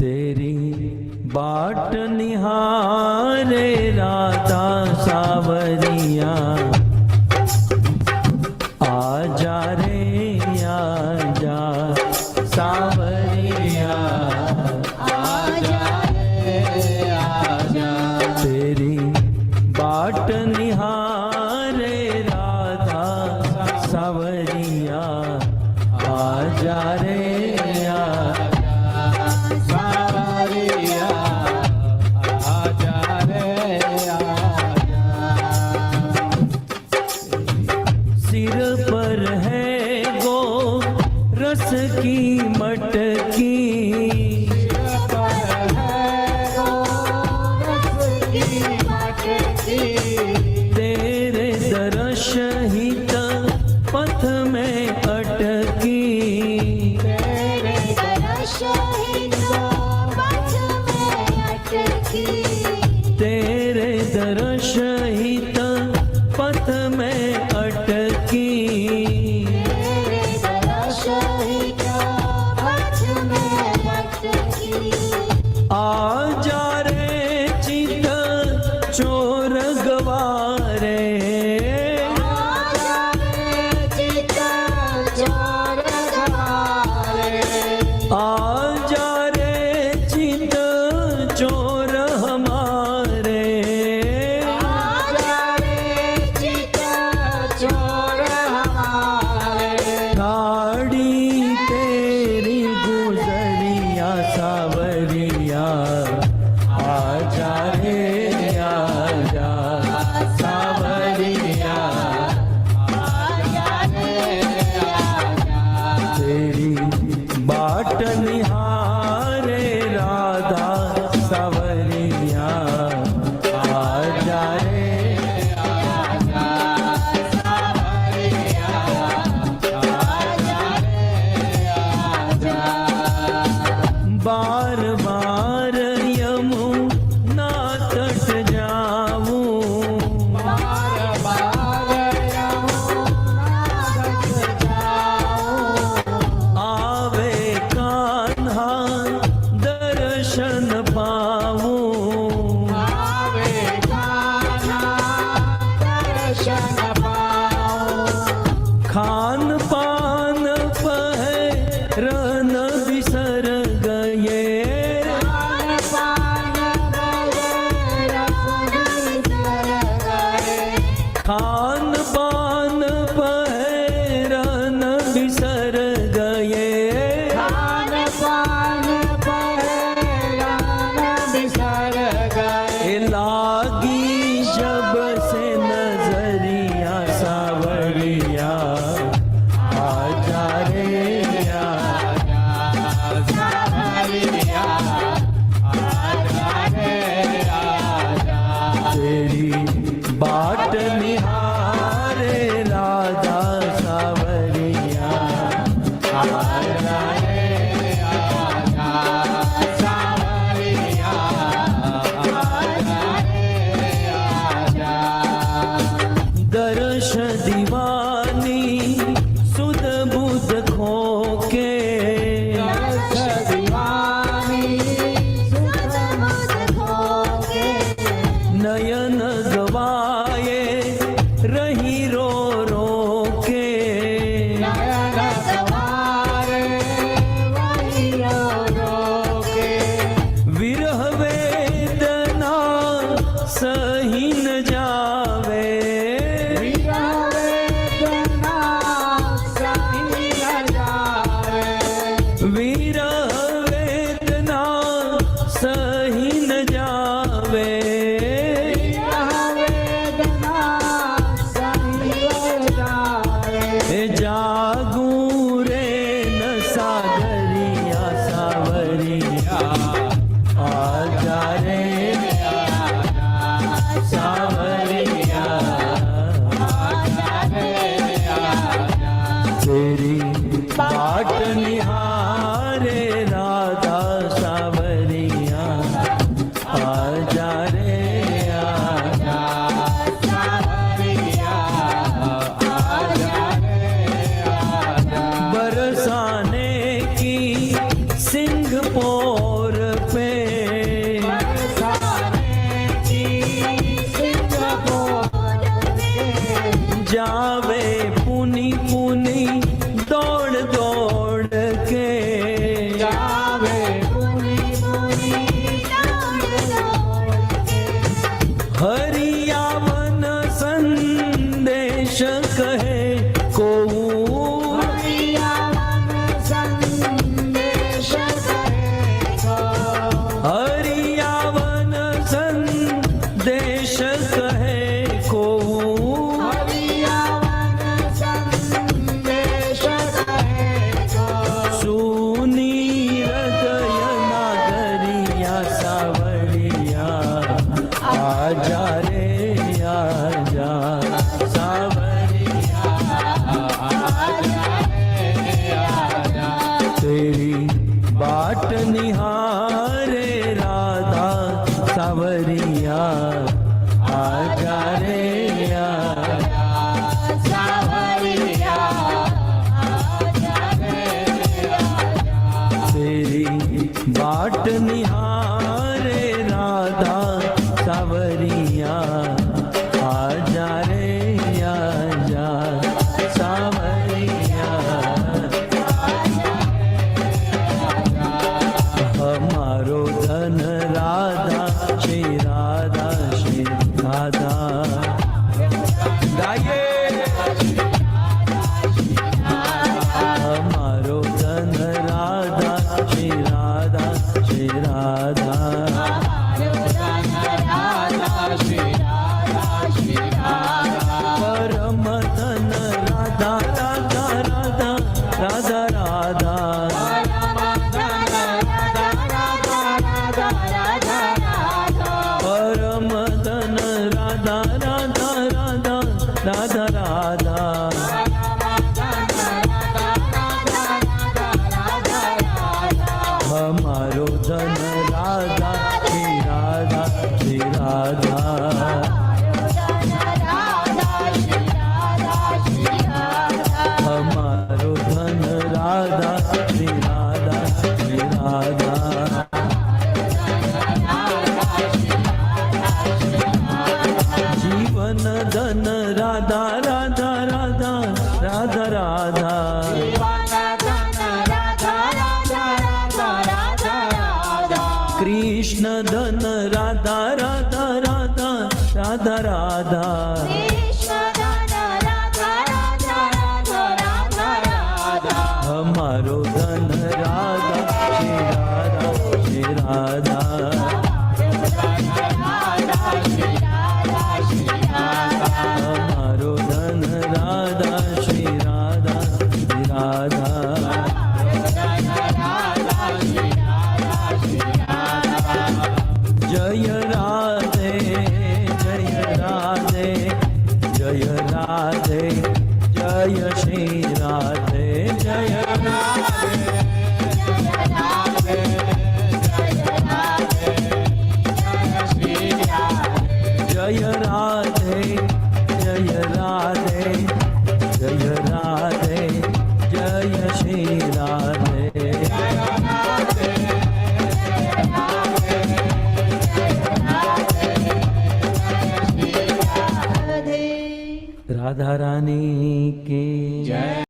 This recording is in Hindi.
तेरी बाट निहारे राधा सावरिया, आजा रे आजा सावरिया, आजा रे आजा। तेरी बाट निहारे राधा सावरिया, आजा रे सावरिया, आजा रे आजा। सिर पर है गो रस की मटकी, तेरे दर्श हित पथ में अटकी, तेरे दर्श हित पथ में अटकी, तेरे दर्श हित पथ में अटकी, तेरे दर्श हित पथ में अटकी। आजा रे चित चोर गवारे, आजा रे चित चोर गवारे, आजा रे चित चोर हमारे, आजा रे चित चोर हमारे। गाड़ी तेरी गुजरिया सावरिया, आजा रे आजा सावरिया, आजा रे आजा। तेरी बाट निहारे राधा सावरिया, आजा रे आजा सावरिया, आजा रे आजा। बार बार यमुना तट जाऊं, बार बार यमुना तट जाऊं, आवे कान्हा दर्शन पाऊं, आवे कान्हा दर्शन पाऊं। खान पान पहरन बिसर गए, खान पान वगैरह बिसर गए, खान पान पहरन बिसर गए, खान पान वगैरह बिसर गए। लागी जब से नजरिया सावरिया, आजा रे आजा सावरिया, आजा रे आजा। तेरी बाट निहारे राधा सावरिया, आजा रे आजा सावरिया, आजा रे आजा। दर्श दीवानी सुध बुध खोके, दर्श दीवानी सुध बुध खोके, नयन गवाए रही रो रो के, नयन गवारे वही रो रो के। विरह वेदना सही न जावे, विरह वेदना सही न जावे, विरह वेदना सही न जावे, विरह वेदना सही न जावे। जागू रे न सागरिया सावरिया, आजा रे सावरिया, आजा रे आजा। तेरी बाट निहारे राधा सावरिया, आजा रे आजा सावरिया, आजा रे आजा। बरसाने की सिंह पोर राधा श्री राधा श्री राधा जीवन धन राधा राधा राधा राधा राधा कृष्ण धन राधा राधा राधा राधा राधा हमारो धन राधा श्री राधा श्री राधा हमारो धन राधा श्री राधा श्री राधा जय राधे जय राधे जय राधे जय श्री राधे जय राधे जय राधे जय राधे जय राधे जय श्री राधे राधा रानी की जय।